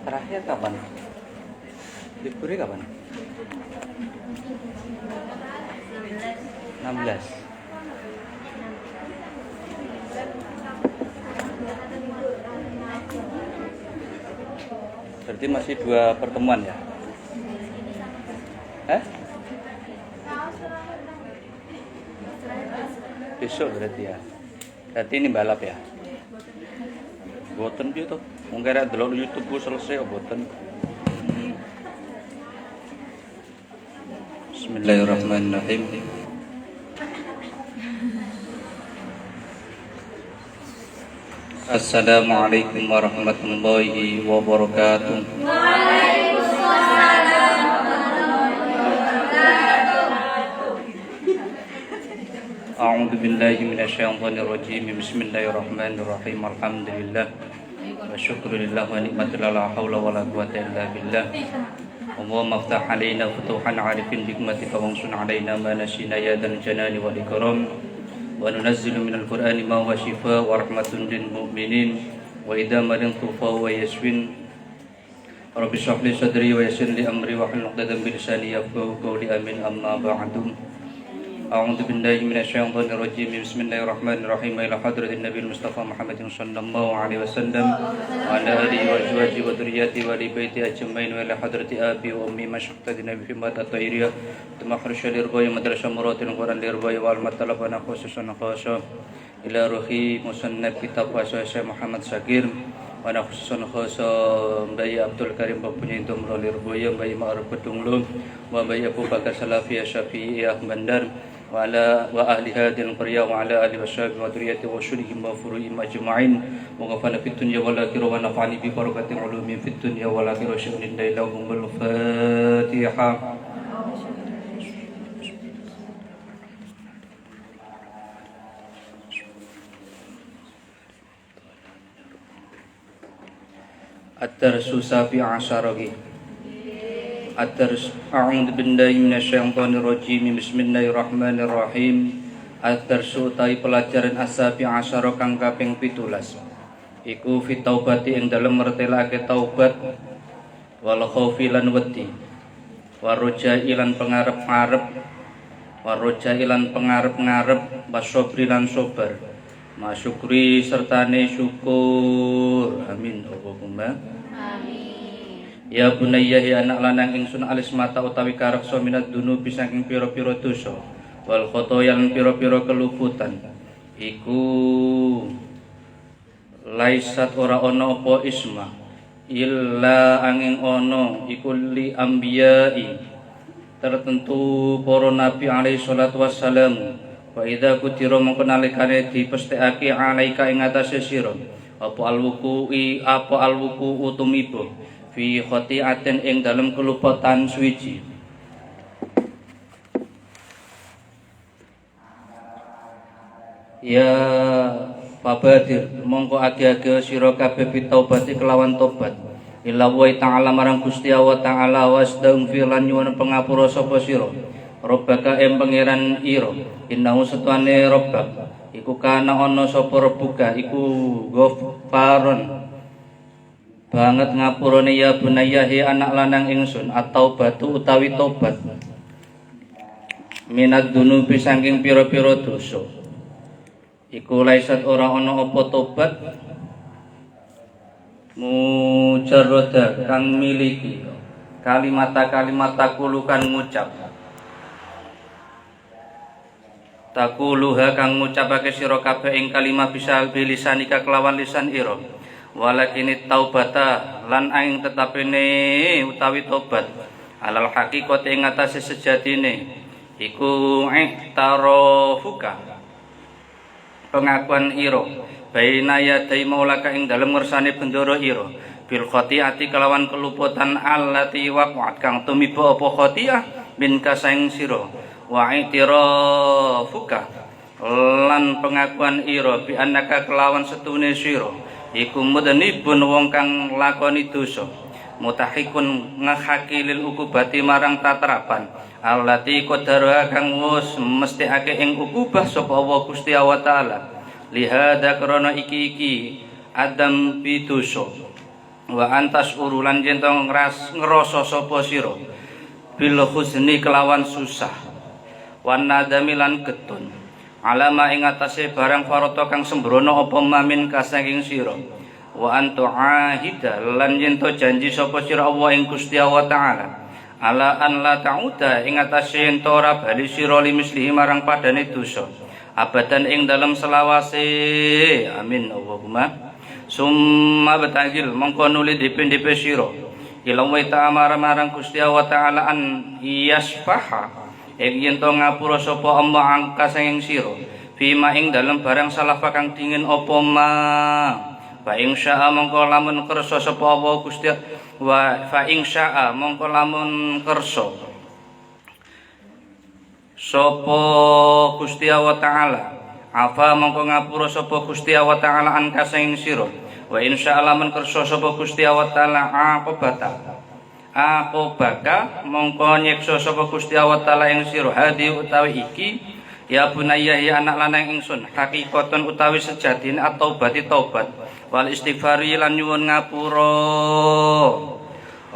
Terakhir kapan? Liburnya kapan? 16. Berarti masih 2 pertemuan ya? Besok berarti ya. Berarti ini balap ya. Boten piye to? Wong kira delok YouTube ku selesai kok boten. Bismillahirrahmanirrahim. Assalamualaikum warahmatullahi wabarakatuh. A'udzu billahi minasyaitonir rajim. Bismillahirrahmanirrahim. Alhamdulillah wa syukrulillah wa ni'matillah la haula wala quwwata illa billah. Allahumma iftah alaina futuhan 'arifin hikmatika wansun 'alaina ma nasina ya dzal jalali wal ikram. Wa nunazzilu minal qur'ani ma huwa shifaa wa rahmatun lil mu'minin wa idza maridtu fa huwa yashfin. Rabbi shrah li sadri wa yassir li amri wa hlul 'uqdatam min lisani yafqahu qawli. Amin. Amma ba'du. A'udzu billahi minasyaitonir rajim. Bismillahirrahmanirrahim. Ila hadratin Nabi Mustafa Muhammadin sallallahu alaihi wasallam wa ala alihi wa azwajihi wa dzurriyyatihi wa li baiti ajmain wa ila hadrati abi wa ummi mashaqqati Nabi fi mat at-tayriyah tamakhrush lirghaya madrasah muratil Quran lirghaya wal matalabana khususan khasa ila ruhi musannaf kitab Syekh Muhammad Syakir wa khususan khasa Mbay Abdul Karim Bapunya Domro lirghaya Mbay Ma'ruf Bedunglo wa Mbay Abu Bakar Salafiyah Syafi'iyah Bandar wa ahli hadil qarya wa ala alihi washabihi wa dzurriyyati wa syurihim wa furu'ihim ajma'in wa ghafana fid dunya wal akhirah wa nafa'ani bi barakatil ulumi fid dunya wal akhirah syu'nin lahumul Fatihah. Ad-darsu sabi asyarahi. A'udzu billahi minasyaitonir rajim. Bismillahirrahmanirrahim. Ad-darsu utai pelajaran asabi asyara kang kaping 17. Iku fi taubati ing dalem mertelake taubat wal khaufi lan wedi wa roja'i lan pengarep-arep wa roja'i lan pengarep-ngarep wasabri lan sabar masyukri sertane syukur. Amin. Allahumma amin. Ya bunayya ya anak lanang ingsun alis mata utawi kareksa minad dunubi saking pira-pira dosa wal khotoya lan pira-pira keluputan iku laisat ora ana apa isma illa angin ana iku li ambiyai tertentu para nabi alaihi salatu wassalam wa idza kutira mongko nalikane dipesthekake alaika ing atase sira apa alwuku utumiba fi khoti'atin ing dalem kelupatan suwiji ya pabadir mongko age-age sira kabeh pitaubati kelawan tobat ila wa ta'ala marang Gusti Allah taala wasdaghfir lan nyuwun pangapura sapa sira Rabbaka ing pangeran ira innahu satwane rabbak iku kana ana sapa rebuka iku ghafaron banget ngapurane ya bunayahi anak lanang ingsun atau batu utawi tobat minad dunubi saking pira-pira dosa iku laisat ora ana apa tobat mujarrada kang miliki kalimata kulukan ngucap takuluha kang ngucapake sira kabeh ing kalimah bisa bilisanika kelawan lisan ira walakin taubata lan aing tetapene utawi tobat alal haqiqati ing atase sejatine iku iktarafuka pengakuan ira baina yadai maulaka ing dalem ngersane bendoro ira bil khotiati kelawan keluputan allati waqa'at kang tumiba apa khotiah min kasaing sira wa itirafuka lan pengakuan ira bi annaka kelawan setune sira iku mudhanibun wong kang lakoni dosa mutahikun ngahaki lil ukubati marang tatrapan allati qadara kang wis mesthekake ing ukubah sapa Allah Gusti Allah taala lihada krana iki adam bidosa Wa antas urulan yen to ngrasa sapa sira bil husni kelawan susah wan nadami lan getun alama ing atase barang farata kang sembrono apa mamin kasanging sira wa antu ahida lan yen to janji sapa sira Allah ing Gusti Allah taala ala an la ta'uda ing atase yen to ora bali sira limislihi marang padane dosa abadan ing dalem selawase amin Allahumma summa batagil mongko nuli dipin-dipin sira ilawa ta'amara marang Gusti Allah taala an yasfaha ing to ngapura sapa Allah angka sanging sira fima ing dalem barang salah kang dingin apa ma fa ing syaa mongko lamun kersa sapa Allah Gusti wa fa ing syaa mongko lamun kersa sapa Gusti Allah taala afa mongko ngapura sapa Gusti Allah taala an kasing sira wa insyaallah men kersa sapa Gusti Allah taala aqobaka mongko nyiksa sapa Gusti Allah taala ing sira hadi utawi iki ya bunayya ya anak lanang ingsun hakikatan utawi sejatine at-taubati taubat wal istighfari lan nyuwun ngapura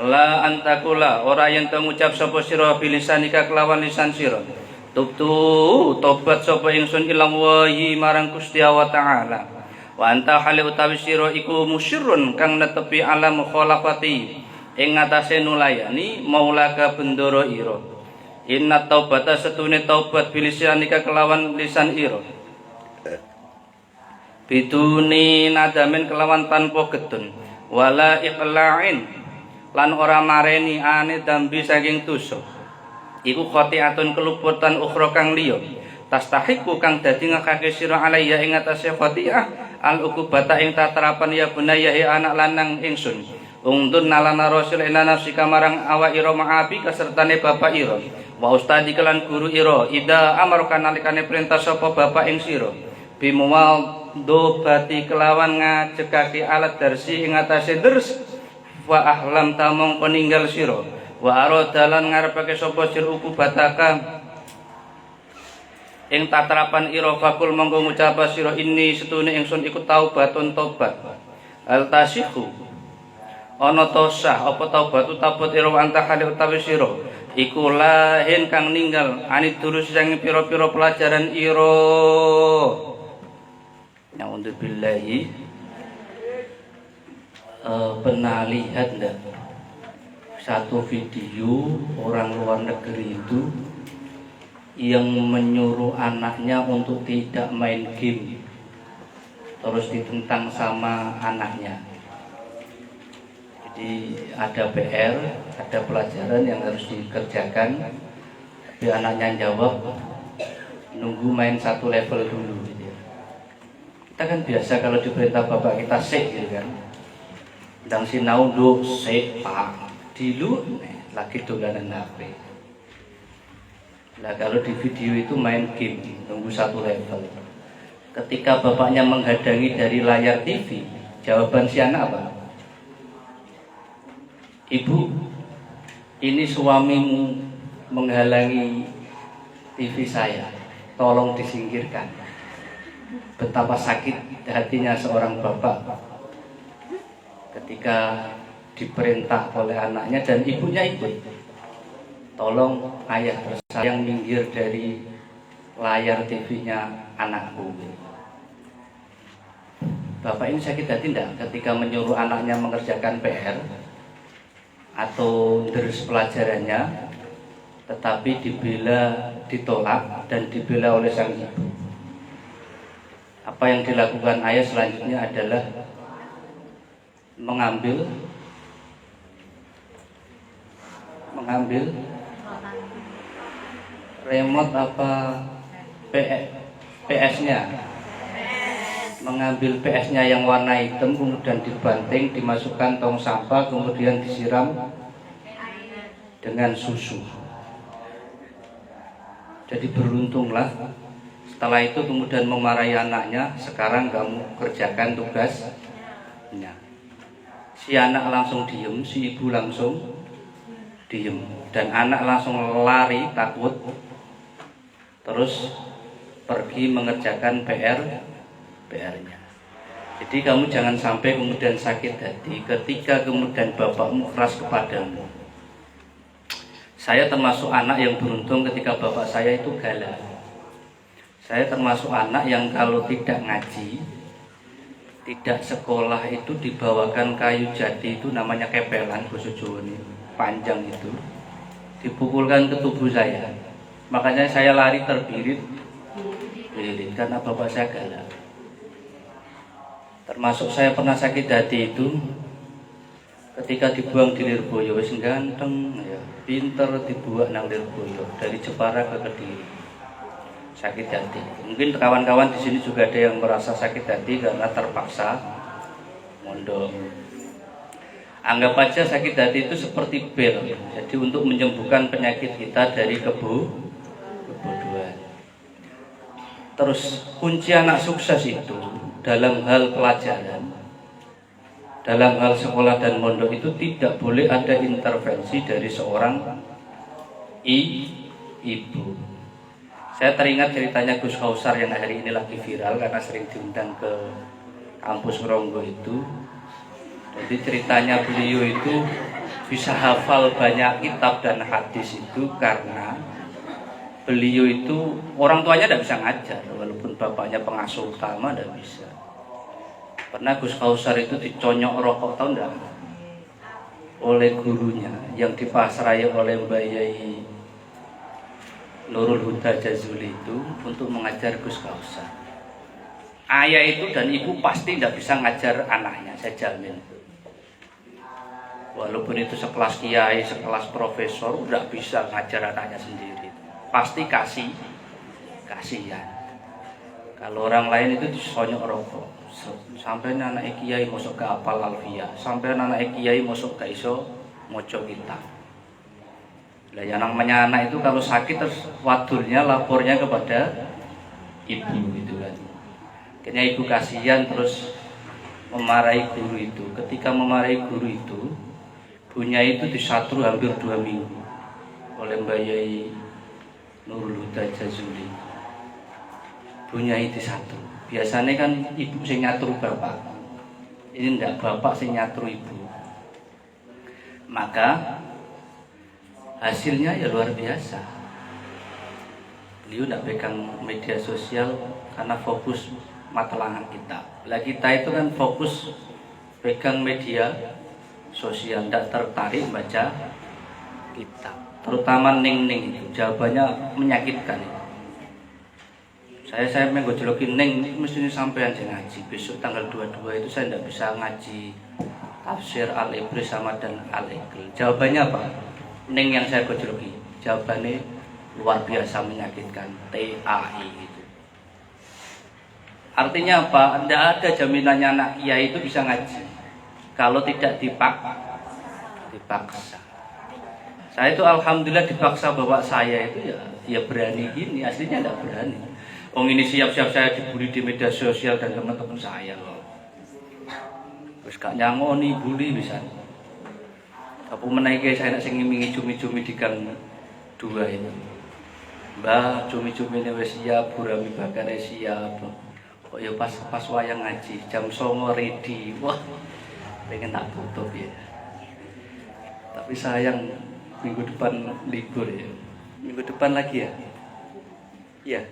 la antakula ora yen to ngucap sapa sira bilisanika kelawan lisan sira tubtu tobat sapa ingsun ilang wahi marang Gusti Allah taala wa anta hale utawi sira iku musyirrun kang netepi alam mukhalafati ing ngatasé nulayani maulaka bendoro ira inna taubata setune taubat bilisanika kelawan lisan ira biduni nadamin kelawan tanpa gedun wala iqla'in lan ora mareni ane dambi saking dosa iku khotiatun keluputan ukhra kang liya tastahiqu kang dadi ngakake sira alaiya ing atase khotiah al ukubata ing tatarapan ya bunayya anak lanang ingsun ungdun nalana rasul ila nafsika marang awak ira ma'abi kasertane bapak ira wa ustadi kelan guru ira ida amarka nalikane perintah sapa bapak ing sira bimuwal dobati kelawan ngajekake alat darsi ing atase ders wa ahlam tamong peninggal sira wa aradalan ngarepake sapa sira ukubataka ing tatarapan ira fakul monggo ngucap sira inni setune ingsun iku taubatun tobat al tasihu ana tosah apa taubatu tabat ira anta khali utawi sira iku lahin kang ninggal anit durus sang pira-pira pelajaran ira naudzubillahi pernah lihat enggak satu video orang luar negeri itu yang menyuruh anaknya untuk tidak main game terus ditentang sama anaknya. Jadi ada PR, ada pelajaran yang harus dikerjakan, tapi anaknya jawab nunggu main satu level dulu gitu ya. Kita kan biasa kalau diperintah bapak kita sik gitu kan, ndang sinau nduk sik pak dilu lagi dolanan HP. Nah kalau di video itu main game nunggu satu level, ketika bapaknya menghadangi dari layar TV, jawaban si anak apa? Ibu, ini suamimu menghalangi TV saya, tolong disingkirkan. Betapa sakit hatinya seorang bapak ketika diperintah oleh anaknya dan ibunya ikut. Tolong ayah tersayang minggir dari layar TV-nya anakku. Bapak ini sakit hati tidak ketika menyuruh anaknya mengerjakan PR atau terus pelajarannya, tetapi ditolak dan dibela oleh sang ibu. Apa yang dilakukan ayah selanjutnya adalah mengambil remote apa PS-nya, mengambil PS-nya yang warna hitam, kemudian dibanting, dimasukkan tong sampah, kemudian disiram dengan susu. Jadi beruntunglah setelah itu kemudian memarahi anaknya, sekarang kamu kerjakan tugasnya. Si anak langsung diem, si ibu langsung diem, dan anak langsung lari takut, terus pergi mengerjakan PR-nya. Jadi kamu jangan sampai kemudian sakit hati ketika kemudian bapakmu keras kepadamu. Saya termasuk anak yang beruntung ketika bapak saya itu galak. Saya termasuk anak yang kalau tidak ngaji, tidak sekolah itu dibawakan kayu jati itu namanya kepelan, bahasa Jawa ini, panjang itu, dipukulkan ke tubuh saya. Makanya saya lari terbirit karena bapak saya galak. Termasuk saya pernah sakit hati itu ketika dibuang di Lirboyo, wis ganteng ya, pinter dibuang nang Lirboyo dari Jepara ke Kediri. Sakit hati. Mungkin kawan-kawan di sini juga ada yang merasa sakit hati karena terpaksa mondok. Anggap aja sakit hati itu seperti bel. Jadi untuk menyembuhkan penyakit kita dari kebodohan. Terus kunci anak sukses itu dalam hal pelajaran, dalam hal sekolah dan mondok itu tidak boleh ada intervensi dari seorang ibu. Saya teringat ceritanya Gus Kausar yang hari ini lagi viral karena sering diundang ke kampus Ngronggo itu. Jadi ceritanya beliau itu bisa hafal banyak kitab dan hadis itu karena beliau itu orang tuanya tidak bisa ngajar, walaupun bapaknya pengasuh utama tidak bisa. Pernah Gus Kausar itu diconyok rokok, tahu enggak? Oleh gurunya yang dipasrai oleh Mbak Yai Nurul Huda Jazuli itu untuk mengajar Gus Kausar. Ayah itu dan ibu pasti tidak bisa ngajar anaknya, saya jamin. Walaupun itu sekelas kiai, sekelas profesor, tidak bisa ngajar anaknya sendiri. Pasti kasihan. Kalau orang lain itu disonyok rokok, sampai anak kiai masuk ke apal alfiyah, sampai anak kiai masuk ke iso moco kitab. Lah yang namanya anak itu kalau sakit terus wadulnya lapornya kepada ibu gitu kan. Akhirnya ibu kasihan terus memarahi guru itu. Ketika memarahi guru itu, bunya itu disatru hampir 2 minggu oleh Mbak Yai Nurul Huda Jazuli. Bunya itu disatru. Biasanya kan ibu sing nyatru bapak. Ini ndak bapak sing nyatru ibu. Maka hasilnya ya luar biasa. Beliau tidak pegang media sosial karena fokus matelangan kita. Lah kita itu kan fokus pegang media sosial, tidak tertarik baca kitab. Terutama ning itu jawabannya menyakitkan. Saya menggojolokin ning mestinya sampean sing ngaji. Besok tanggal 22 itu saya tidak bisa ngaji tafsir Al-Ibris sama dan Al-Iqlil. Jawabannya apa? Ning yang saya gojoloki, jawabannya luar biasa menyakitkan, TAI gitu. Artinya apa? Tidak ada jaminannya anak kiai itu bisa ngaji kalau tidak dipaksa. Saya itu alhamdulillah dipaksa bapak saya itu ya berani gini, aslinya tidak berani. Ini siap-siap saya dibully di media sosial dan teman-teman saya loh. Terus gak nyangoni bully bisa. Apa menaiki saya nak sing ngimingi cumi-cumi di gang 2 itu. Mbah, cumi-cumi ini wis siap, burami bakar siap. Kok ya pas wayang ngaji jam 09.00 ready. Wah, pengen tak tutup ya. Tapi sayang minggu depan libur ya. Minggu depan lagi ya. Iya.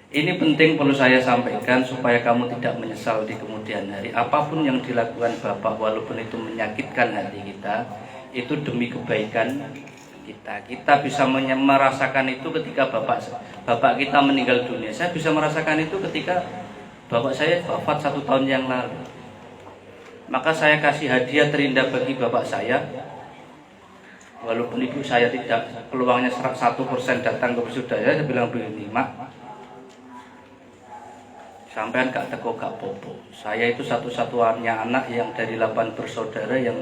Ini penting perlu saya sampaikan supaya kamu tidak menyesal di kemudian hari. Apapun yang dilakukan Bapak walaupun itu menyakitkan hati kita, itu demi kebaikan kita. Kita bisa merasakan itu ketika Bapak kita meninggal dunia. Saya bisa merasakan itu ketika Bapak saya wafat 1 tahun yang lalu. Maka saya kasih hadiah terindah bagi Bapak saya. Walaupun ibu saya tidak peluangnya 1% datang ke wisuda saya bilang begini, Mak, sampean gak teko gak popo. Saya itu satu-satunya anak yang dari 8 bersaudara yang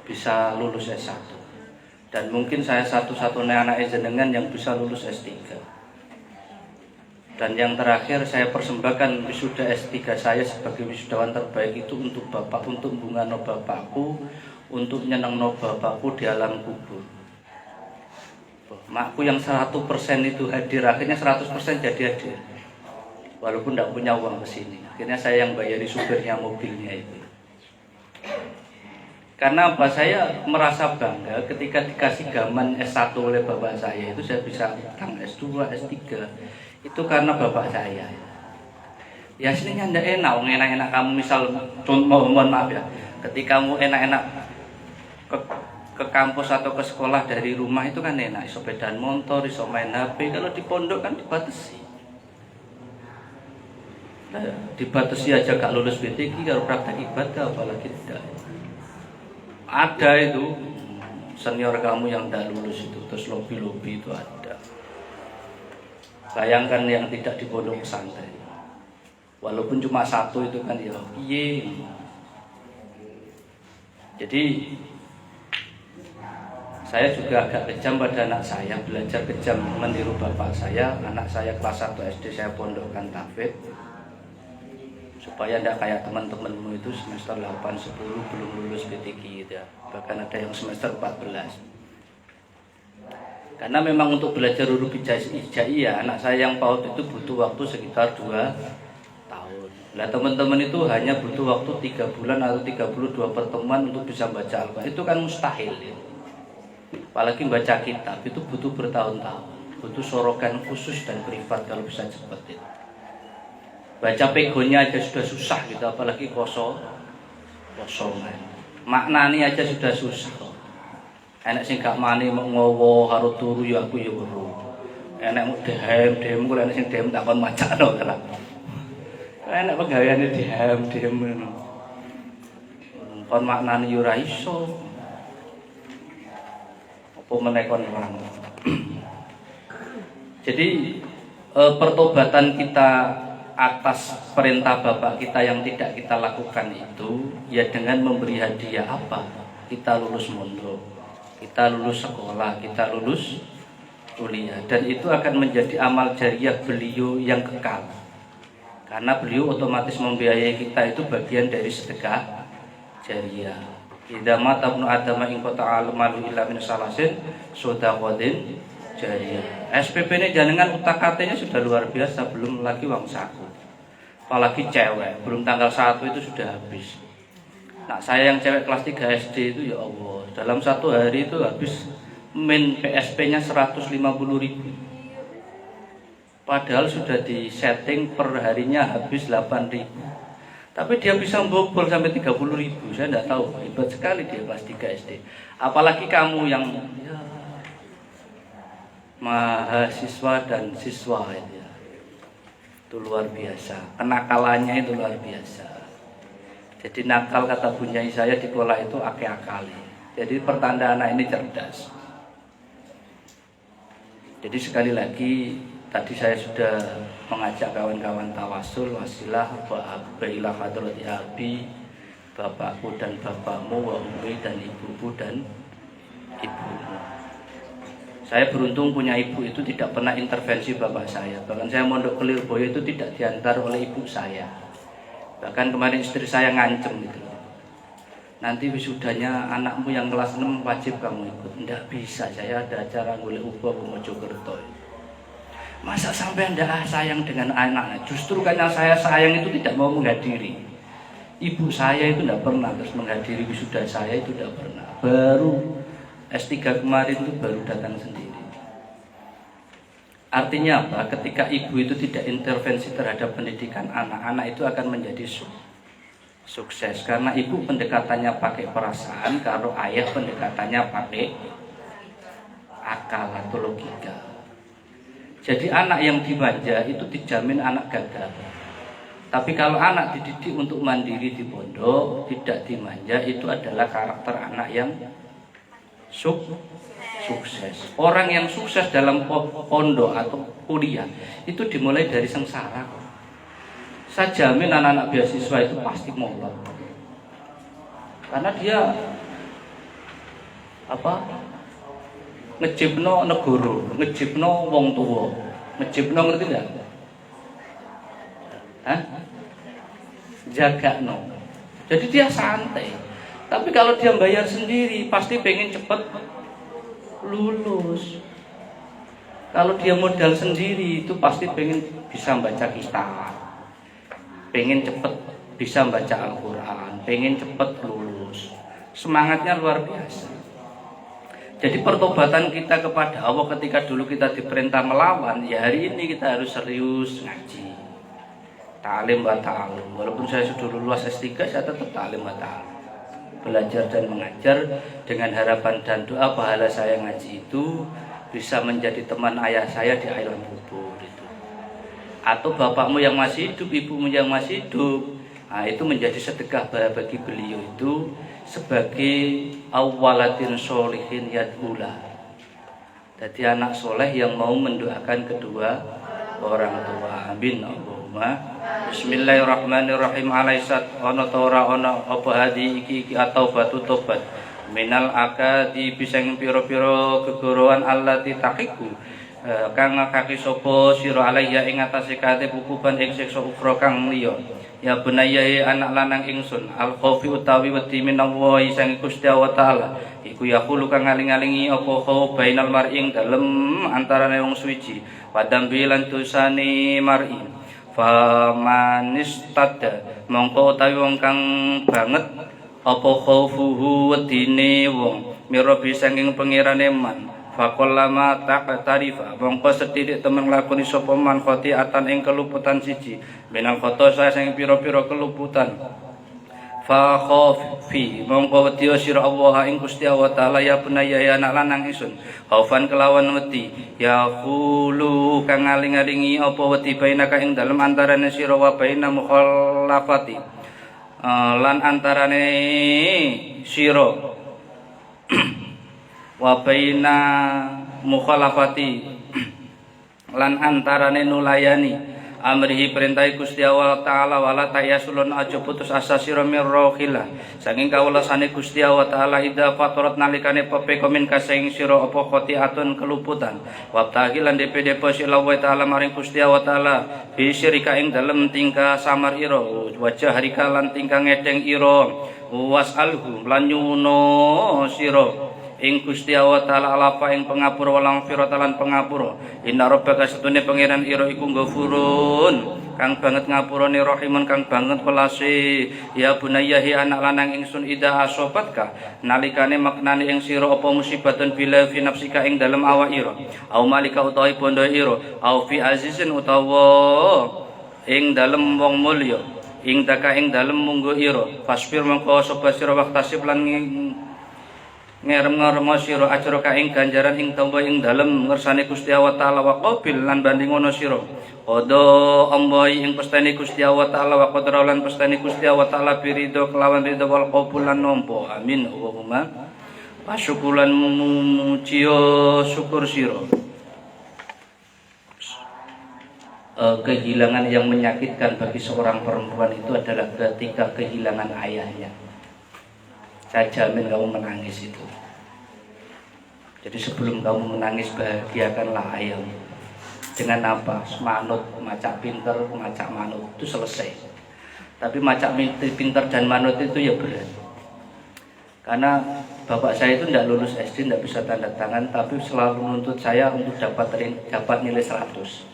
bisa lulus S1. Dan mungkin saya satu-satunya anak jenengan yang bisa lulus S3. Dan yang terakhir saya persembahkan wisuda S3 saya sebagai wisudawan terbaik itu untuk Bapak, untuk bungano bapakku, untuk nyenengno bapakku di alam kubur. Makku yang 100% itu hadir, akhirnya 100% jadi hadir. walaupun tidak punya uang ke sini. Akhirnya saya yang bayari supirnya mobilnya itu. Karena apa? Saya merasa bangga ketika dikasih gaman S1 oleh bapak saya itu saya bisa utang S2, S3. Itu karena bapak saya. Ya aslinya ndak enak, enak-enak kamu misal mohon maaf ya. Ketika kamu enak-enak ke kampus atau ke sekolah dari rumah itu kan enak, iso sepedaan motor, iso main HP. Kalau di pondok kan dibatasi. Nah, dibatasi aja gak lulus BTK, kalau praktek ibadah apalagi tidak. Ada itu senior kamu yang tidak lulus itu, terus lobby-lobby itu ada. Bayangkan yang tidak di pondok pesantren, walaupun cuma satu itu kan ya piye. Jadi saya juga agak kejam pada anak saya, belajar kejam meniru bapak saya. Anak saya kelas 1 SD saya pondokkan tahfidz supaya tidak kayak teman-temanmu itu semester 8, 10 belum lulus BTK gitu ya. Bahkan ada yang semester 14. Karena memang untuk belajar huruf hijaiyah anak saya yang PAUD itu butuh waktu sekitar 2 tahun. Nah teman-teman itu hanya butuh waktu 3 bulan atau 32 pertemuan untuk bisa baca Al-Quran. Itu kan mustahil ya. Apalagi baca kitab itu butuh bertahun-tahun, butuh sorokan khusus dan privat kalau bisa cepat itu. Baca pegonya aja sudah susah gitu, apalagi kosongan. Maknani aja sudah susah. Enak sing gak mani mau ngowo karo turu ya aku ya weruh. Enak mau dehem kok enak sing dehem tak kon macakno kan. Enak pegaweane dehem ngono. Kon maknani yo ora iso. Apa meneh kon orang. Jadi pertobatan kita atas perintah bapak kita yang tidak kita lakukan itu ya dengan memberi hadiah apa? Kita lulus mondok, kita lulus sekolah, kita lulus kuliah, dan itu akan menjadi amal jariah beliau yang kekal. Karena beliau otomatis membiayai kita itu bagian dari sedekah jariah. Idza mata ibnu adama in qata'a malu illa min salasin shadaqatin jariyah. SPP ini jenengan utak-atiknya sudah luar biasa, belum lagi uang saku. Apalagi cewek, belum tanggal 1 itu sudah habis. Nah saya yang cewek kelas 3 SD itu ya Allah, dalam satu hari itu habis min PSP-nya 150.000. Padahal sudah di setting per harinya habis 8.000. Tapi dia bisa membobol sampai 30.000. Saya tidak tahu, hebat sekali dia kelas 3 SD. Apalagi kamu yang ya, mahasiswa dan siswa itu luar biasa, kenakalannya itu luar biasa. Jadi nakal kata bunyai saya di sekolah itu akali. Jadi pertanda anak ini cerdas. Jadi sekali lagi tadi saya sudah mengajak kawan-kawan tawasul wasilah bailah hadrati abi, bapakku dan bapakmu, wa ummi dan ibuku dan ibumu. Saya beruntung punya ibu itu tidak pernah intervensi bapak saya. Bahkan saya mondok ke Lirboyo itu tidak diantar oleh ibu saya. Bahkan kemarin istri saya ngancem gitu. Nanti wisudanya anakmu yang kelas 6 wajib kamu ikut. Tidak bisa, saya ada acara golek ubah ke Mojokerto. Masa sampai Anda sayang dengan anaknya? Justru karena saya sayang itu tidak mau menghadiri. Ibu saya itu tidak pernah terus menghadiri wisuda saya, itu tidak pernah. Baru S3 kemarin itu baru datang sendiri. Artinya apa? Ketika ibu itu tidak intervensi terhadap pendidikan anak itu akan menjadi sukses. Karena ibu pendekatannya pakai perasaan, kalau ayah pendekatannya pakai akal atau logika. Jadi anak yang dimanja itu dijamin anak gagal. Tapi kalau anak dididik untuk mandiri di pondok, tidak dimanja, itu adalah karakter anak yang sukses. Orang yang sukses dalam pondok atau kuliah itu dimulai dari sengsara. Saya jamin anak-anak beasiswa itu pasti molor. Karena dia ngejibno negoro, ngejibno wong tua, ngejibno ngerti enggak? Jagakno. Jadi dia santai. Tapi kalau dia bayar sendiri, pasti pengen cepat lulus. Kalau dia modal sendiri itu pasti pengen bisa baca kitab, pengen cepet bisa baca Al-Quran, pengen cepet lulus, semangatnya luar biasa. Jadi pertobatan kita kepada Allah ketika dulu kita diperintah melawan, ya hari ini kita harus serius ngaji, ta'lim wa ta'alum. Walaupun saya sudah lulus S3, saya tetap ta'lim wa ta'alum, belajar dan mengajar dengan harapan dan doa pahala saya ngaji itu bisa menjadi teman ayah saya di alam kubur itu, atau bapakmu yang masih hidup, ibumu yang masih hidup. Nah, itu menjadi sedekah bagi beliau itu sebagai awwalatin sholihin yad'ula. Jadi anak soleh yang mau mendoakan kedua orang tua. Amin Allahumma. Bismillahirrahmanirrahim. Alaisat ono tora ono apa hadi iki atau batu tobat minal akadi bisang piro-piro kegorowan allati taqiku kang kaki sapa sira alaiya ing atase kate bukuban ing siksa ukra kang liya. Ya bunayya anak lanang ingsun al khaufi utawi wedi minallahi sang Gusti Allah taala iku yaqulu kang ngaling-alingi apa khauf bainal mar'ing dalem antarane wong suci padambi lan dosane mar'i fa manistad mongko utawi wong kang banget apa khaufuhu wedine wong mirabi saking pengirane man faqallama taqtarifa mongko sedidik temen nglakoni sapa man khotiatan ing keluputan siji benal khoto saya sing pira-pira keluputan fa khaufi mongko wedi sira Allah ing Gusti Allah taala ya bunaya ya anak lanang ingsun khaufan kelawan wedi ya khulu kang ngaling-alingi apa wedi bainaka ing dalem antarane sira wa baina mukhallafati lan antarane sira wa baina mukhalafati lan antarane nulayani amrihi perintahi Gusti Allah taala wala tayasulun aja putus asa sira mirrohila saking kawelasane Gusti Allah taala ida fatorat nalikane pepekomin kasing sira apa khotiatun keluputan wabtahi lan DPD sila wa taala maring Gusti Allah taala bi syirika ing dalem tingkah samar ira wajah harika lan tingkah ngedeng ira wasalhu lan nyuno sira ing Gusti Allah taala alafa ing pangapura walang firatalan pangapura inna rabbaka satune pangeran ira iku ghafurun kang banget ngapurane rahimun kang banget welase ya bunayyahi anak lanang ingsun ida asobatka nalikane maknane ing sira apa musibatun bila fi nafsika ing dalem awak ira au malika utawi bondo ira au fi azizin utawa ing dalem wong mulya ing daka ing dalem munggo ira fasfir mengko sapa sira waktasib lan ngerem-ngerem sira ajra ka ing ganjaran ing tamba ing dalem ngersane Gusti Allah taala wa qabil lan banding ana sira qada ambai ing pestane Gusti Allah taala wa qadra lan pestane Gusti Allah taala birido kelawan ridho wal qabul lan nampa amin Allahumma wa syukuran mujiya syukur sira. Kehilangan yang menyakitkan bagi seorang perempuan itu adalah ketika kehilangan ayahnya. Saya jamin kamu menangis itu. Jadi sebelum kamu menangis bahagiakanlah ayahmu. Dengan apa? Manut, macak pinter, macak manut itu selesai. Tapi macak pinter dan manut itu ya berat. Karena bapak saya itu tidak lulus SD, tidak bisa tanda tangan, tapi selalu menuntut saya untuk dapat nilai 100.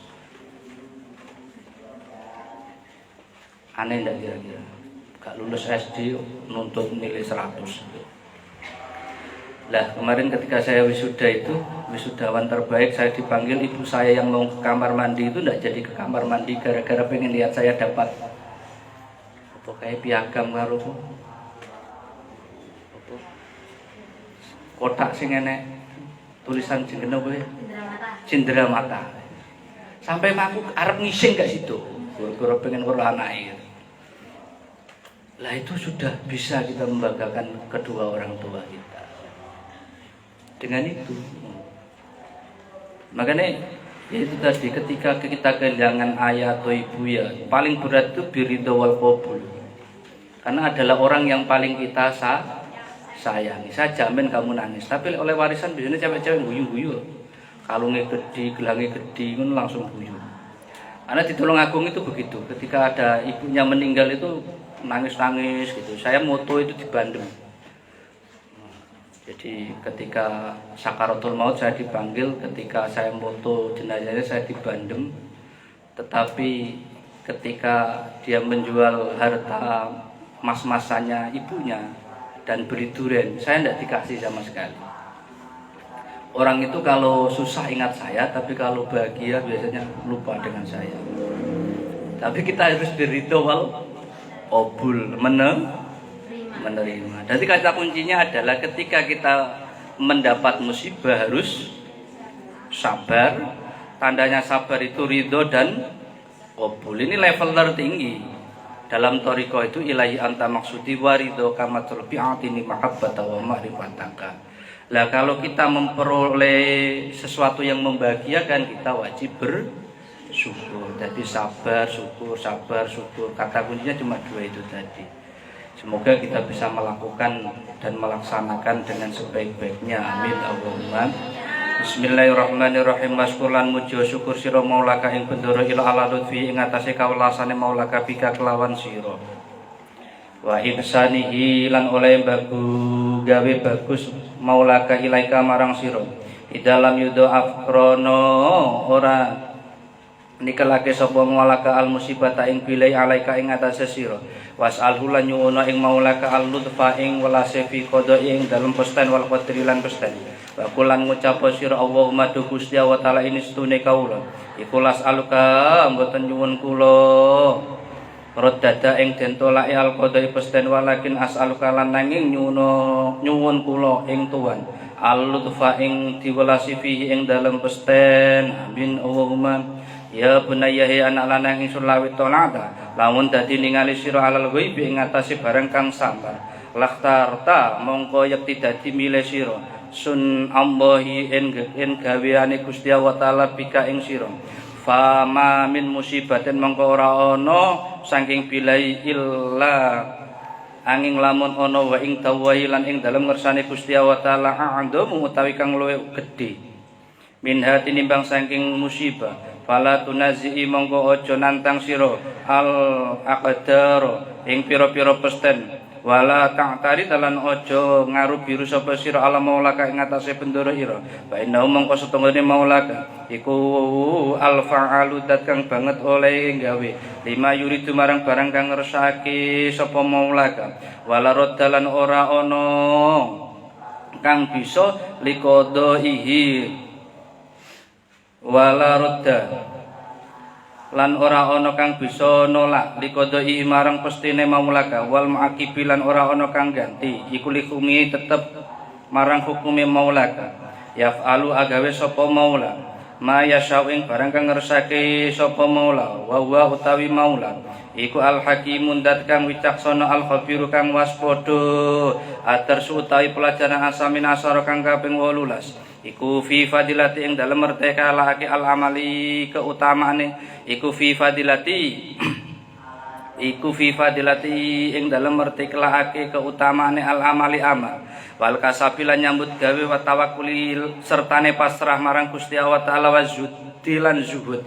Aneh tidak kira-kira? Gak lulus SD nuntut nilai 100. Lah kemarin ketika saya wisuda itu, wisudawan terbaik, saya dipanggil ibu saya yang mau ke kamar mandi itu tidak jadi ke kamar mandi gara-gara pengen lihat saya dapat apa kayak piagam karo kotak sing enek tulisan jenenge kowe cindera mata. Sampai aku arep ngising gak situ, gara-gara pengen weruh anake. Lah itu sudah bisa kita membanggakan kedua orang tua kita dengan itu. Makanya ya itu tadi, ketika kita kehilangan ayah atau ibu ya paling berat itu biridho wal qabul, karena adalah orang yang paling kita sayangi. Saya jamin kamu nangis, tapi oleh warisan biasanya cewek-cewek guyu-guyu, kalungnya gede, gelangnya gede, kan langsung guyu. Karena di Tulungagung itu begitu, ketika ada ibunya meninggal itu nangis-nangis gitu. Saya moto itu di Bandung. Jadi ketika sakaratul maut saya dipanggil, ketika saya foto jenazahnya saya dibandem. Tetapi ketika dia menjual harta mas-masannya ibunya dan beli durian, saya tidak dikasih sama sekali. Orang itu kalau susah ingat saya, tapi kalau bahagia biasanya lupa dengan saya. Tapi kita harus berritual obul menerima. Jadi kata kuncinya adalah ketika kita mendapat musibah harus sabar. Tandanya sabar itu ridho dan obul. Ini level tertinggi dalam thariqah itu, ilahi anta maksudi wa ridho kama turbi'atini mahabbata wa ma'rifataka. Lah kalau kita memperoleh sesuatu yang membahagiakan, kita wajib bersyukur. Jadi sabar, syukur, sabar, syukur. Kata kuncinya cuma dua itu tadi. Semoga kita bisa melakukan dan melaksanakan dengan sebaik-baiknya. Amin Allahumma. Bismillahirrahmanirrahim. Maskulan mujo syukur sira maulaka ing bendoro ila ala lutfi ing atase kawelasane maulaka bika kelawan sira. Wa ihsanihi lan oleh gawe bagus maulaka ilaika marang sira. Idalam yudo afrono ora nikelake sapa maulaka al musibata ing bilai alaika ing atase sira. Was'alhu lan nyuwuna ing maulaka al lutfa ing welase fi qada'i ing dalem pesten wal qadri lan pesten. Wa kulan ngucap sira Allahumma du Gusti wa taala ini setune kaula. Iku las aluka mboten nyuwun kula rodada ing den tolake al qada'i pesten walakin as'aluka lan nanging nyuwun kula ing tuan. Al lutfa ing diwelasi fihi ing dalem pesten. Amin Allahumma. Ya bunayya he anak lanang ingsun lawit tolata lamun dadi ningali sira alal ghaibi ing atase barang kang samar lakhtarta mongko yekti dadi milih sira sun ambahi en gaweane Gusti wa taala bika ing sira fama min musibatin mongko ora ana saking bilai illa angin lamun ana wa ing tawahi lan ing dalem ngersane Gusti wa taala a'dhamu utawi kang luwih gedhe minha tinimbang saking musibah. Fala tunazi'i mongko aja nantang sira al aqdar ing pira-pira pesten wala ta'tari dalan aja ngaru biru sapa sira ala maulaka ing atase bendoro ira fa inna mongko setungane maulaka iku al fa'alu dat kang banget oleh gawe lima yuridu marang barang kang ngersake sapa maulaka wala roddalan ora ana kang bisa liqadaihi wala rodda lan ora ana kang bisa nolak liqadai marang pestine maulaka wal maakibi lan ora ana kang ganti iku likumi tetep marang hukume maulaka yaf'alu agawe sapa maula ma yasau ing barang kang ngersake sapa maula wa huwa utawi maula iku al hakimun dat kang wicaksana al khabiru kang waspada atar utawi pelajaran asamin asara kang kaping 18 iku fi fadilati ing dalem merdeka laki al amali keutamaane iku fi fadilati ing dalem merdeka keutamaane al amali amal wal kasabilan nyambut gawe wa tawakkuli sertane pasrah marang Gusti Allah taala wa zuhdilan zuhud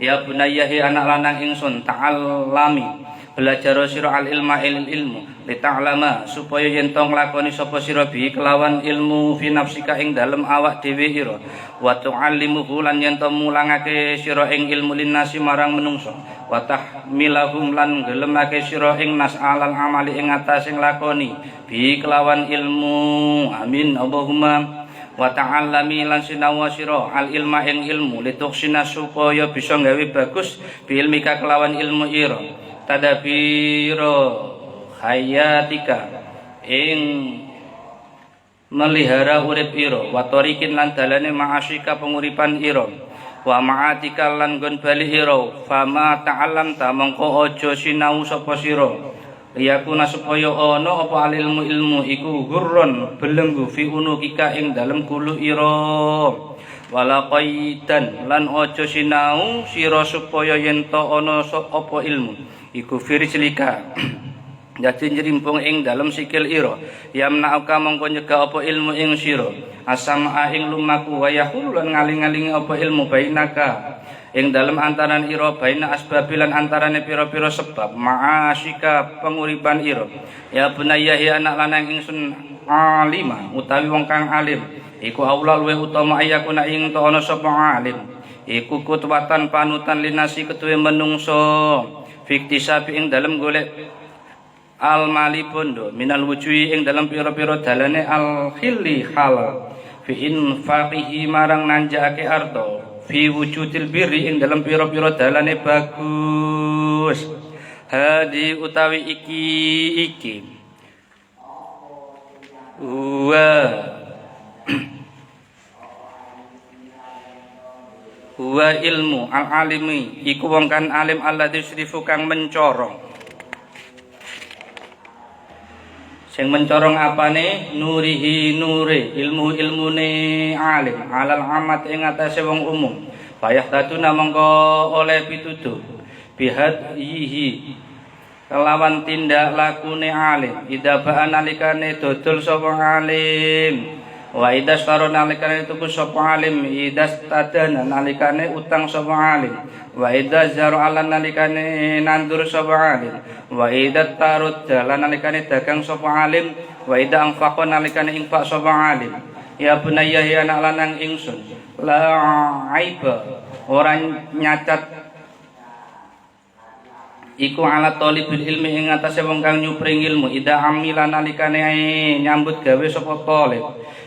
ya bunayya anak lanang ingsun ta'allami belajar sira al ilma ilmu li ta'lama supaya yen tong lakoni sapa sira bi kelawan ilmu fi nafsika ing dalem awak dhewe ira wa tu'allimuhu lan yen to mulangake sira ing ilmu linnasi marang menungso wa tahmilahum lan gelemake sira ing nas alal amali ing atas sing lakoni bi kelawan ilmu amin Allahumma wa ta'allami lan sinawa sira al ilma ing ilmu lituksina supaya bisa gawe bagus bi ilmika kelawan ilmu ira tadabiro hayatika ing melihara urip ira wa tarikin lan dalane ma'asyika penguripan ira wa ma'atika lan gon bali ira fama ta'allam ta mongko aja sinau sapa sira liyakuna supaya ana apa ilmu iku gurron belenggu fi unukika ing dalem kulu ira wala qaidan lan aja sinau sira supaya yen ta ana apa ilmu iku firijlika dadi njrimpung ing dalem sikil ira yamna'uka mongko nyegah apa ilmu ing sira asama ing lumaku wa yahul lan ngaling-alingi apa ilmu bainaka ing dalem antaran ira baina asbabilan antarane pira-pira sebab ma'asyika penguripan ira ya bunayya ya anak lanang ingsun alima utawi wong kang alim iku aula luwih utama ayakuna ing to ana sapa alim iku kutwatan panutan linasi ketuwe menungso fiktisabi ing dalem golek al mali bondo minal wujuhi ing dalem pira-pira dalane al khilli halal fi infaqihi marang nanjakake arta fi wujudil birri ing dalam pira-pira dalane bagus hadi utawi iki wa ilmu al alimi iku wong kan alim alladzi yusrifu kang mencorong sing mencorong apane nurihi nure ilmune alim alal amat ing atase wong umum payah tatuna mongko oleh pituduh bihadhihi kelawan tindak lakune alim idaba analikane dodol sapa alim wa idas taro nalikane tuku sapa alim idas tadana nalikane utang sapa alim wa idas zaru alan nalikane nandur sapa alim wa idat tarud dalan nalikane dagang sapa alim wa ida anfaqon nalikane infak sapa alim ya bunayya ya anak lanang ingsun la aiba orang nyacat iku ala talibul ilmi ing atase wong kang nyupring ilmu ida amila nalikane nyambut gawe sapa talib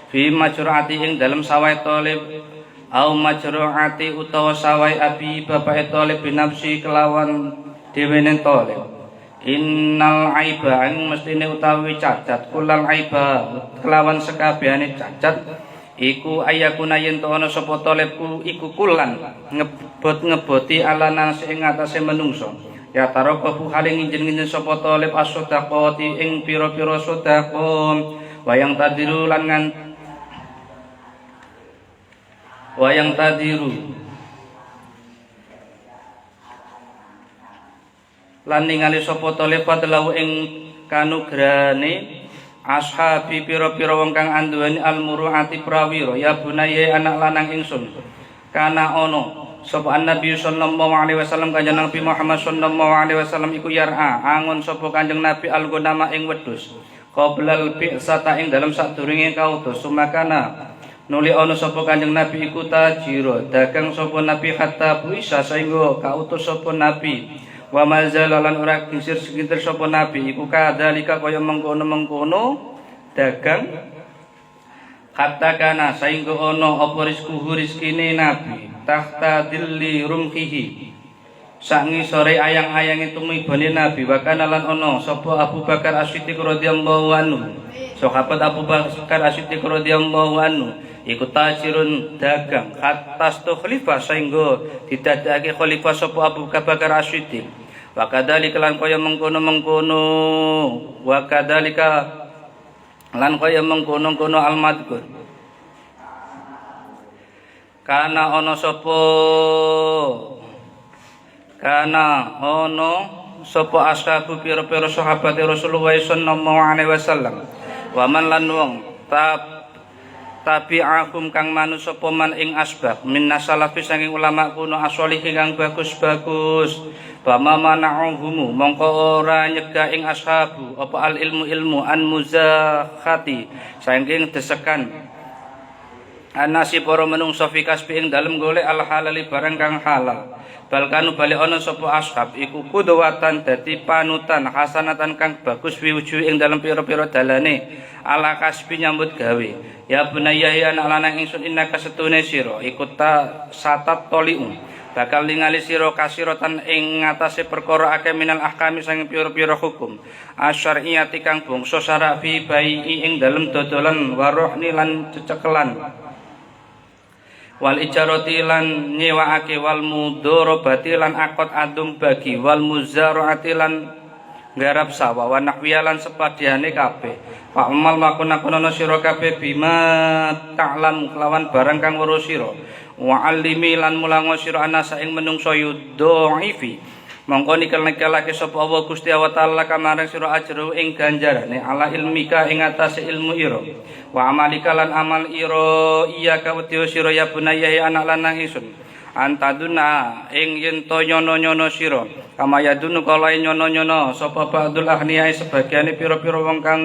fi majruati ing dalem sawai talib au majruati utawa sawai abi bapake talib binafsi kelawan dhewene talib innal aiba ing mestine utawi cacat kulal aiba kelawan sekabehane cacat iku ayakuna yen to ana sapa talibku iku kulan ngeboti ala nasi ing atase menungso ya tarokahu haling nginjen-nginjen sapa talib as-sadaqati ing pira-pira sedekah wayang tadiru lan ningali sapa talib fadlahu ing kanugrahane ashabi pira-pira wong kang anduweni almuruati prawira ya bunaya anak lanang ingsun kana ono sapa Nabi sallallahu alaihi wasallam kanjeng Nabi Muhammad sallallahu alaihi wasallam iku yar'a angon sapa kanjeng Nabi al-ghanama ing wedhus qoblal bi'sata ing dalem sadurunge kautus sumakana nuli ana sapa kanjeng Nabi iku tajira dagang sapa Nabi hatta bisa sehingga kautus sapa Nabi wa mazalalan ora kisir sekitar sapa Nabi iku kadalika kaya mengkono-mengkono dagang hatta kana sehingga ana apa rezekine Nabi tahta dilli rumhihi sak ngisore ayang-ayange tumibane Nabi wa kana lan ana sapa Abu Bakar As-Siddiq radhiyallahu anhu sahabat Abu Bakar As-Siddiq radhiyallahu anhu iku tajirun dagang hatta khalifah sehingga didadekake khalifah sapa Abu Bakar As-Siddiq wa kadzalika lan kaya mengkono-mengkono wa kadzalika lan kaya mengkono-kono al-madkur kana ono ashabu pira-pira sahabat Rasulullah sallallahu alaihi wasallam wa man lan wong tabi'ahum kang manut sapa man ing asbab minna salafi saking ulama kuno asolih kang bagus-bagus bama mana'uhum mongko ora nyegah ing ashabu apa al ilmu an muzakhati saking desekan anasi para menungso fi kasbi ing dalem golek al halali barang kang halal balkanu bali ana sapa ashab iku kudwatan dadi panutan hasanatan kang bagus wiwuju ing dalem pira-pira dalane ala kasbi nyambut gawe ya bunayya anak lanang ingsun innaka setune sira iku ta satat toliu bakal ningali sira kasiratan ing ngatasé perkara akeh minal ahkami sang pira-pira hukum asyariyati kang bangsa syara fi bai ing dalem dodolan warohni lan cecekelan wal ijarati lan nyewaake wal mudharabati lan akad adum bagi wal muzaraati lan garap sawah wa nahwiyalan sepadiane kabeh fa amal makuna-kuna sira kabeh bima ta'lam kelawan barang kang weruh sira wa alimi lan mulango sira anasa ing menungso yudhaifi mongko nikel-nikelake sapa Allah Gusti wa taala kamaring sira ajru ing ganjarane ala ilmika ing atase ilmu ira wa amalika lan amal ira iya ka wedi sira ya bunayya anak lanang ingsun antaduna ing yen to nyono-nyono sira kama yadunu kala nyono-nyono sapa ba'dul ahniyai sebagiane pira-pira wong kang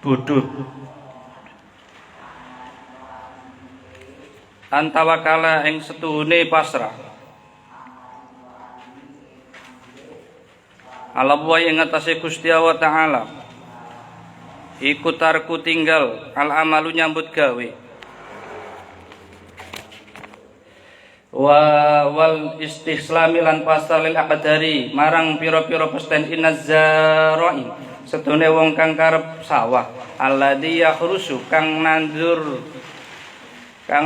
bodho antawakala ing setuhune pasrah ala wa ing atase Gusti Allah taala iku tarku tinggal al amalu nyambut gawe wal istislami lan pasalil aqdari marang pira-pira pesten inazzaroi setune wong kang karep sawah alladzi yakhrusu kang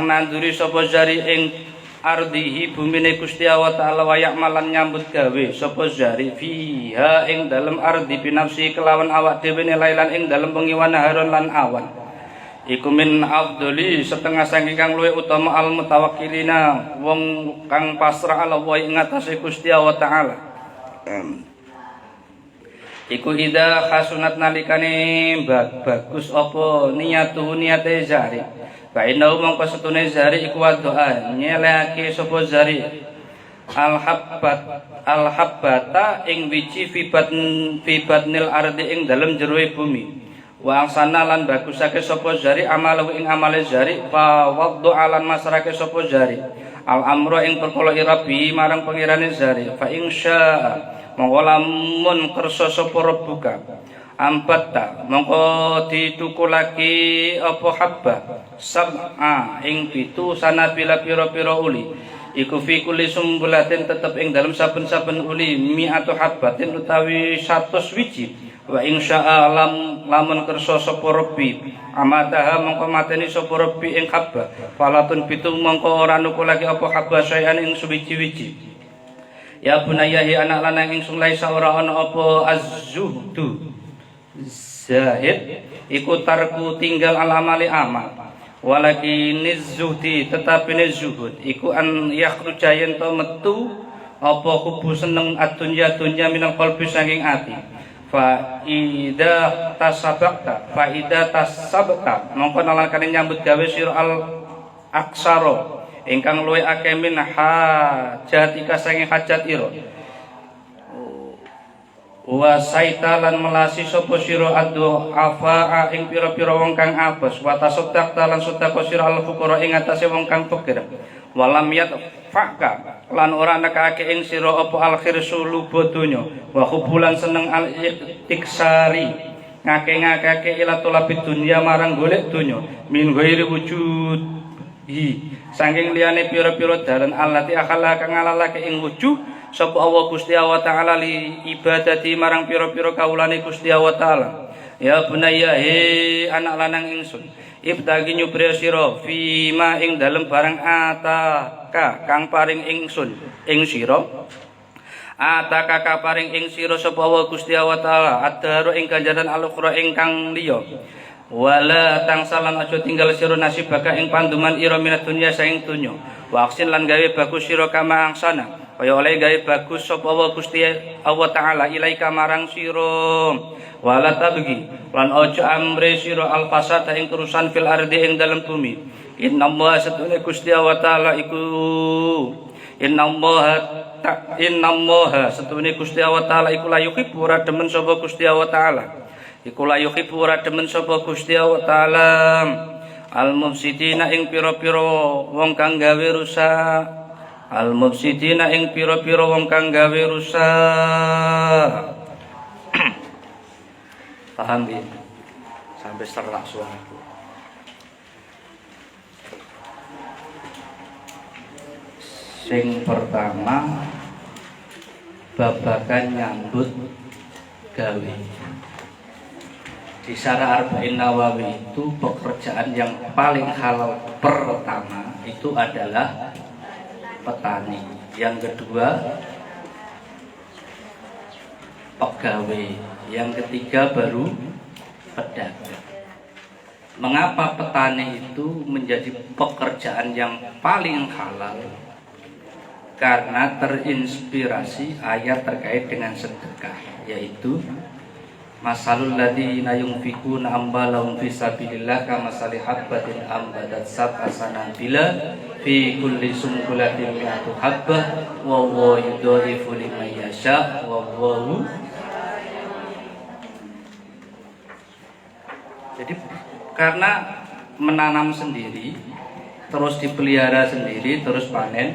nanduri sapa jari ing ardihi bumine Gusti Allah taala wayak malan nyambut gawe sapa jari fiha ing dalem ardi binafsi kelawan awak dhewe lailan ing dalem wengi haron lan awan iku min afdoli setengah saking kang luwih utama al mutawakkilina wong kang pasrah ala wa ing atase Gusti Allah taala iku ida hasunat nalikane bagus apa niate jari fa inna mongko setune jari iku doa nyelehake sapa jari al habbata ing wiji fibatnil ardi ing dalem jeroe bumi wa angsana lan bagusake sapa jari amalahu ing amale jari fa waddu alan masrake sapa jari al amru ing perkara irabi marang pangirane jari fa insya mongko lamun kersa sapa rabbuka ampatta mongko ditukulaki apa habba sab'a ing pitu sanabila pira-pira uli iku fi kulli sumbulatin tetep ing dalem saben-saben uli mi'atu habbatin utawi 100 wiji wa insya'a lamun kersa sapa rabbi amadaha mongko mateni sapa rabbi ing habba falatun pitu mongko ora nukulake apa habba sayan ing suwiji-wiji ya bunayahi anak lanang ingsun laisa ora ana apa az-zuhdu zahid iku tarku tinggal al-amali amal walakiniz zuhdi tetapi zuhud iku an yakhruja yen to metu apa kubu seneng adunya minal qalbi saking ati fa ida tasabta mongko nalakane nyambut gawe sira al aksaro ingkang luwih akeh min hajatika saking hajat ira wa saitalan melasi sapa sira adu afa ing pira-pira wong kang apes wa tasaddaq lan sedekah sira al fuqara ing atase wong kang fakir walam yat fakka lan ora nekake ing sira apa al khirsu lubo donya wa hubulan seneng al iksari ngake-ngakake ila tulabid dunya marang golek donya min ghairi wujud saking liyane pira-pira dalan allati akhala kang ngalalake ing wujud sapa Allah Gusti Allah taala li ibadati marang pira-pira kawulane Gusti Allah taala ya bunayya he anak lanang ingsun ibtagi nyubriya sira fi ma ing dalem barang ataka kang paring ingsun ing sira ataka ka paring ing sira sapa Allah Gusti Allah taala adharu ing ganjaran al-ukhra ingkang liya wala tangsalan aja tinggal sira nasibaka ing panduman ira minat dunya saing donya wa aksin lan gawe bagus sira kama angsana kaya oleh gawe bagus sapa Allah Gusti Allah taala ilaika marang sira wala tabgi lan aja amre sira alfasata ing kerusan fil ardi ing dalem bumi innallaha satune Gusti Allah taala iku innallaha satune Gusti Allah taala iku la yuhibbu ora demen sapa Gusti Allah taala iku la yuhibbu ora demen sapa Gusti Allah taala al mufsidina ing pira-pira wong kang gawe rusak al mufsidina ing pira-pira wong kang gawe rusak paham ya sampai serak suaraku sing pertama babagan nyambut gawe di Syarah Arba'in Nawawi itu pekerjaan yang paling halal pertama itu adalah petani, yang kedua pegawai, yang ketiga baru pedagang. Mengapa petani itu menjadi pekerjaan yang paling halal? Karena terinspirasi ayat terkait dengan sedekah, yaitu Masalul ladzina yunfikuna amwalahum fi sabilillah kamasali habbatin ambatat sab'a sanabila fi kulli sumbulatin mi'atu habbah wa huwa yudhaifu liman yasha wa huwa. Jadi karena menanam sendiri, terus dipelihara sendiri, terus panen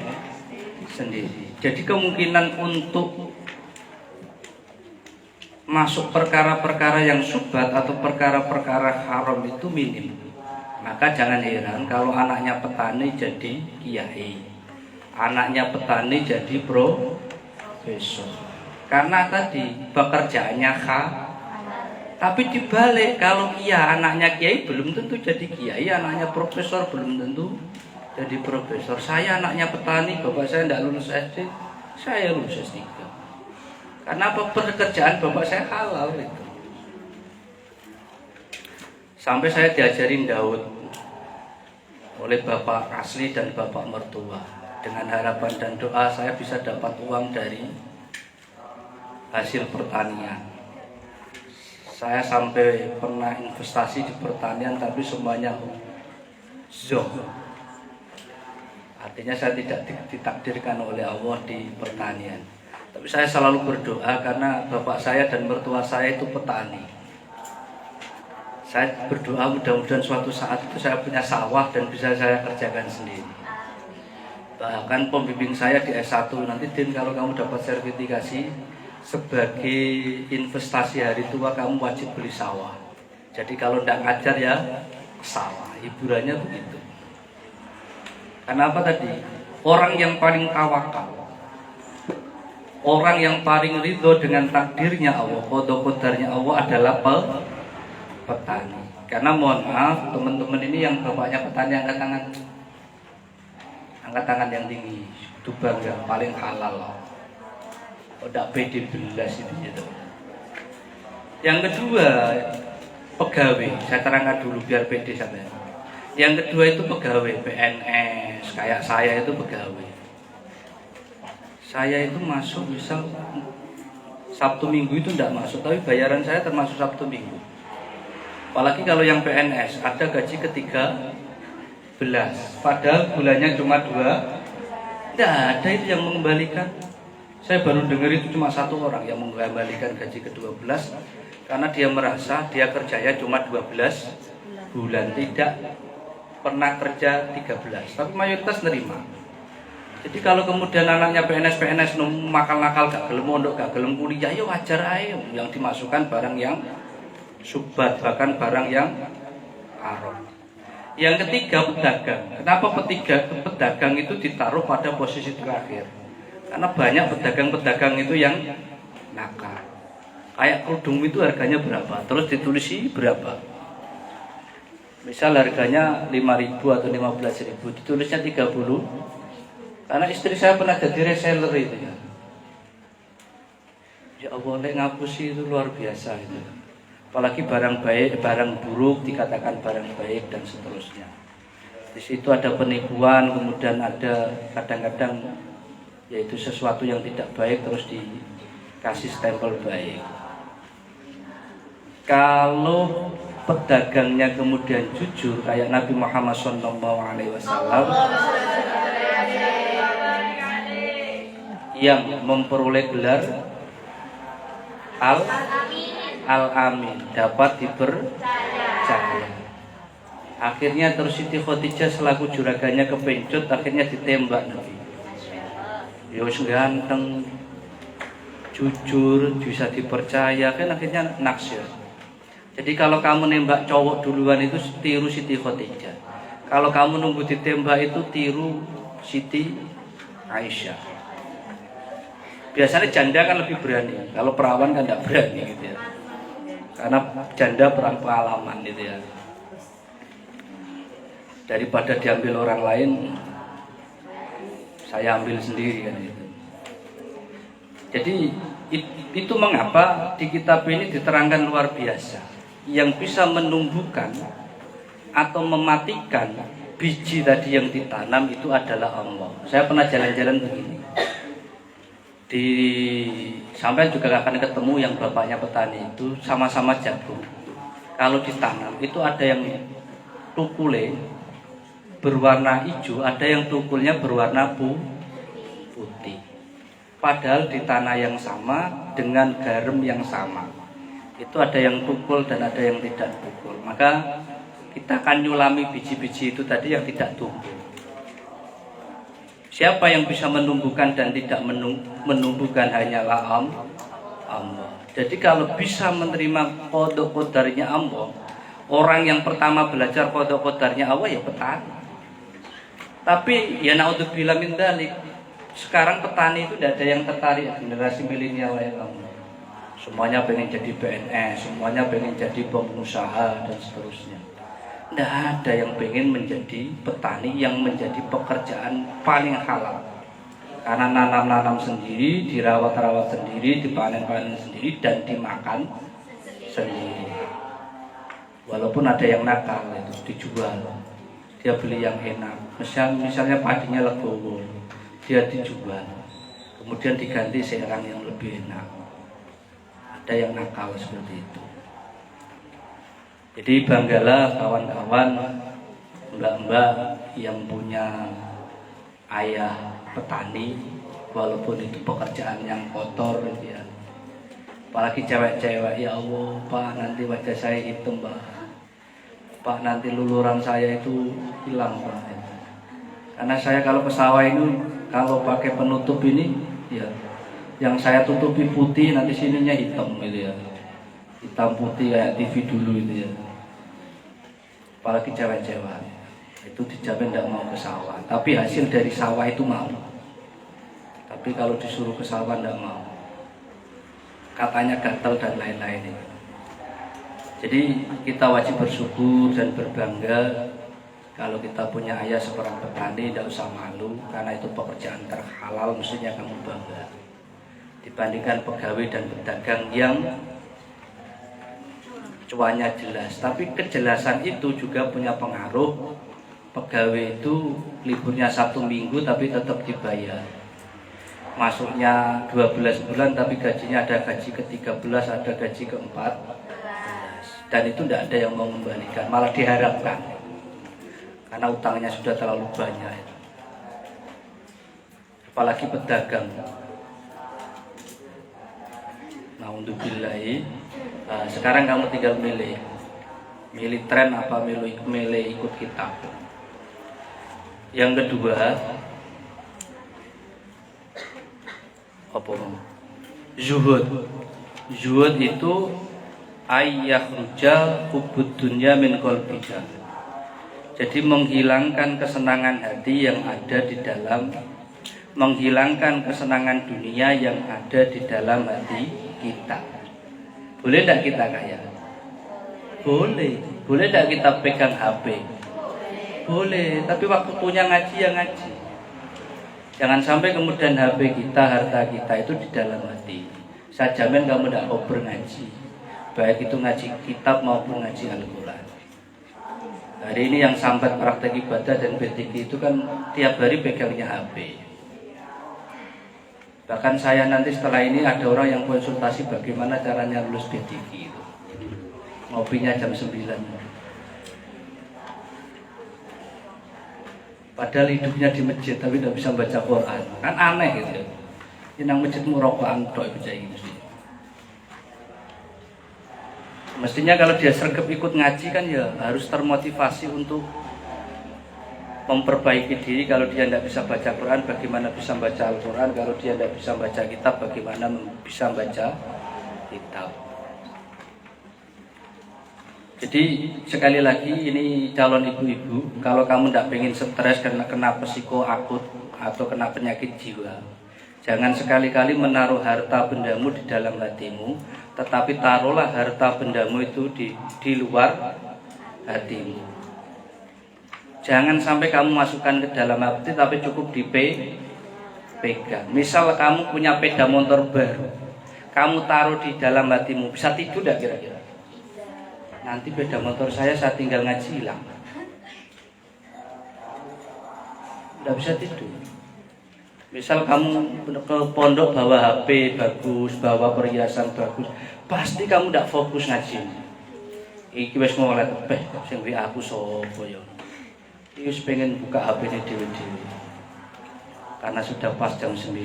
sendiri. Jadi kemungkinan untuk masuk perkara-perkara yang syubhat atau perkara-perkara haram itu minim. Maka jangan heran kalau anaknya petani jadi kiai, anaknya petani jadi profesor. Karena tadi pekerjaannya tapi dibalik, kalau iya anaknya kiai belum tentu jadi kiai, anaknya profesor belum tentu jadi profesor. Saya anaknya petani, bapak saya tidak lulus SD, saya lulus S3. Karena apa? Pekerjaan bapak saya halal itu. Sampai saya diajarin Daud oleh bapak asli dan bapak mertua. Dengan harapan dan doa saya bisa dapat uang dari hasil pertanian. Saya sampai pernah investasi di pertanian tapi semuanya zoh. Artinya saya tidak ditakdirkan oleh Allah di pertanian. Tapi saya selalu berdoa karena bapak saya dan mertua saya itu petani. Saya berdoa mudah-mudahan suatu saat itu saya punya sawah dan bisa saya kerjakan sendiri. Bahkan pembimbing saya di S1 nanti, Din, kalau kamu dapat sertifikasi sebagai investasi hari tua kamu wajib beli sawah. Jadi kalau tidak ngajar ya sawah. Hiburannya begitu. Kenapa tadi? Orang yang paling tawakal, orang yang paling ridho dengan takdirnya Allah, qada-qadarnya Allah adalah petani. Karena mohon maaf teman-teman ini yang bapaknya petani, angkat tangan. Angkat tangan yang tinggi. Itu bangga, paling halal. Udah pede belas itu gitu. Yang kedua pegawai, saya terangkan dulu biar pede sampai. Yang kedua itu pegawai PNS, kayak saya itu pegawai. Saya itu masuk misal Sabtu Minggu itu tidak masuk, tapi bayaran saya termasuk Sabtu Minggu. Apalagi kalau yang PNS ada gaji ke-13, padahal bulannya cuma 2, tidak ada itu yang mengembalikan. Saya baru dengar itu cuma satu orang yang mengembalikan gaji ke-12 karena dia merasa dia kerjanya cuma 12 bulan, tidak pernah kerja 13, tapi mayoritas nerima. Jadi kalau kemudian anaknya PNS nakal-nakal gak gelem mondok, gak gelem kuliah, ya wajar aja yang dimasukkan barang yang syubhat, bahkan barang yang haram. Yang ketiga pedagang. Kenapa pedagang itu ditaruh pada posisi terakhir? Karena banyak pedagang-pedagang itu yang nakal. Kayak kerudung itu harganya berapa, terus ditulis berapa. Misal harganya 5.000 atau 15.000, ditulisnya 30. Karena istri saya pernah jadi reseller itu ya. Ya Allah, ngapusi itu luar biasa itu. Apalagi barang baik, barang buruk dikatakan barang baik dan seterusnya. Di situ ada penipuan, kemudian ada kadang-kadang yaitu sesuatu yang tidak baik terus dikasih stempel baik. Kalau pedagangnya kemudian jujur kayak Nabi Muhammad SAW yang memperoleh gelar Al-Amin, dapat dipercaya. Akhirnya terus Siti Khadijah selaku juraganya kepencut, akhirnya ditembak Nabi. Yos ganteng, jujur, bisa dipercaya, kan akhirnya naksir. Jadi kalau kamu nembak cowok duluan itu tiru Siti Khadijah. Kalau kamu nunggu ditembak itu tiru Siti Aisyah. Biasanya janda kan lebih berani, kalau perawan kan tidak berani gitu ya. Karena janda perang pengalaman gitu ya. Daripada diambil orang lain, saya ambil sendiri kan gitu. Jadi itu mengapa di kitab ini diterangkan luar biasa. Yang bisa menumbuhkan atau mematikan biji tadi yang ditanam itu adalah Allah. Saya pernah jalan-jalan begini. Di sampai juga akan ketemu yang bapaknya petani itu sama-sama jagung. Kalau ditanam itu ada yang tukule berwarna hijau, ada yang tukulnya berwarna putih. Padahal di tanah yang sama dengan garam yang sama. Itu ada yang tukul dan ada yang tidak tukul. Maka kita akan nyulami biji-biji itu tadi yang tidak tumbuh. Siapa yang bisa menumbuhkan dan tidak menumbuhkan hanyalah Allah. Jadi kalau bisa menerima qada qadarnya Allah, orang yang pertama belajar qada qadarnya Allah ya petani. Tapi ya naudzubillah min dzalik. Sekarang petani itu tidak ada yang tertarik, generasi milenial ya kamu. Semuanya pengen jadi PNS, semuanya pengen jadi pengusaha dan seterusnya. Tidak ada yang pengen menjadi petani yang menjadi pekerjaan paling halal. Karena nanam-nanam sendiri, dirawat-rawat sendiri, dipanen-panen sendiri, dan dimakan sendiri. Walaupun ada yang nakal itu dijual, dia beli yang enak. Misalnya padinya legowo, dia dijual, kemudian diganti serang yang lebih enak. Ada yang nakal seperti itu. Jadi banggalah kawan-kawan, mbak-mbak yang punya ayah petani, walaupun itu pekerjaan yang kotor gitu ya. Apalagi cewek-cewek, ya Allah Pak, nanti wajah saya hitam Pak, nanti luluran saya itu hilang Pak. Karena saya kalau ke sawah ini, kalau pakai penutup ini, ya yang saya tutupi putih, nanti sininya hitam gitu ya. Hitam putih kayak TV dulu itu ya. Apalagi cewek-cewek itu dijamin tidak mau ke sawah, tapi hasil dari sawah itu mau. Tapi kalau disuruh ke sawah tidak mau, katanya gatal dan lain-lain. Jadi kita wajib bersyukur dan berbangga kalau kita punya ayah seorang petani. Tidak usah malu, karena itu pekerjaan terhalal, mestinya kamu bangga dibandingkan pegawai dan pedagang yang cuannya jelas. Tapi kejelasan itu juga punya pengaruh. Pegawai itu liburnya 1 minggu tapi tetap dibayar. Masuknya 12 bulan tapi gajinya ada gaji ke-13, ada gaji ke-14. Dan itu tidak ada yang mau membalikan, malah diharapkan. Karena utangnya sudah terlalu banyak. Apalagi pedagang. Naudzubillahi. Sekarang kamu tinggal milih tren apa milih ikut kitab. Yang kedua, apa? Zuhud itu ayyakhruja hubbud dunya min qalbika. Jadi menghilangkan kesenangan hati yang ada di dalam, menghilangkan kesenangan dunia yang ada di dalam hati kita. Boleh tidak kita kaya? Boleh. Boleh tidak kita pegang HP? Boleh. Tapi waktu punya ngaji ya ngaji. Jangan sampai kemudian HP kita, harta kita itu di dalam hati. Saya jamin kamu tidak over ngaji, baik itu ngaji kitab maupun ngaji Al-Quran. Hari ini yang sampai praktek ibadah dan BTK itu kan tiap hari pegangnya HP. Bahkan saya nanti setelah ini ada orang yang konsultasi bagaimana caranya lulus BTK itu. Ngopinya jam 9. Padahal hidupnya di masjid tapi tidak bisa baca Quran. Kan aneh gitu ya. Ini nang masjidmu rokokan tok baca ini. Mestinya kalau dia sergap ikut ngaji kan ya harus termotivasi untuk memperbaiki diri. Kalau dia tidak bisa baca Quran, bagaimana bisa baca Al-Quran? Kalau dia tidak bisa baca kitab, bagaimana bisa baca kitab? Jadi sekali lagi ini calon ibu-ibu, kalau kamu tidak pengen stres karena kena psiko akut atau kena penyakit jiwa, jangan sekali-kali menaruh harta bendamu di dalam hatimu, tetapi taruhlah harta bendamu itu di luar hatimu. Jangan sampai kamu masukkan ke dalam hati tapi cukup dipegang. Misal kamu punya sepeda motor baru, kamu taruh di dalam hatimu, bisa tidur tidak kira-kira? Nanti sepeda motor saya tinggal ngaji hilang. Tidak bisa tidur. Misal kamu ke pondok bawa HP bagus, bawa perhiasan bagus, pasti kamu tidak fokus ngaji. Iki wis mulai tebeh sing WA aku sapa ya. Iki wis pengen buka HP-ne dhewe-dhewe. Karena sudah pas jam 9.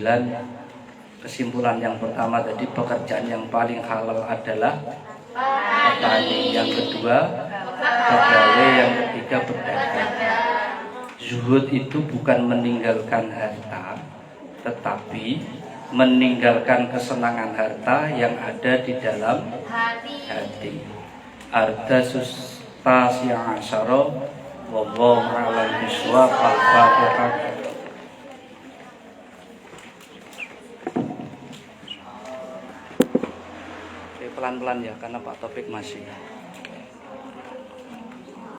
Kesimpulan yang pertama tadi, pekerjaan yang paling halal adalah petani, yang kedua pegawai, yang ketiga pedagang. Zuhud itu bukan meninggalkan harta, tetapi meninggalkan kesenangan harta yang ada di dalam hati. Arda sustasi asyara wallahu a'lam bishawab. Al-Fatihah. Pelan-pelan ya, karena Pak Topik masih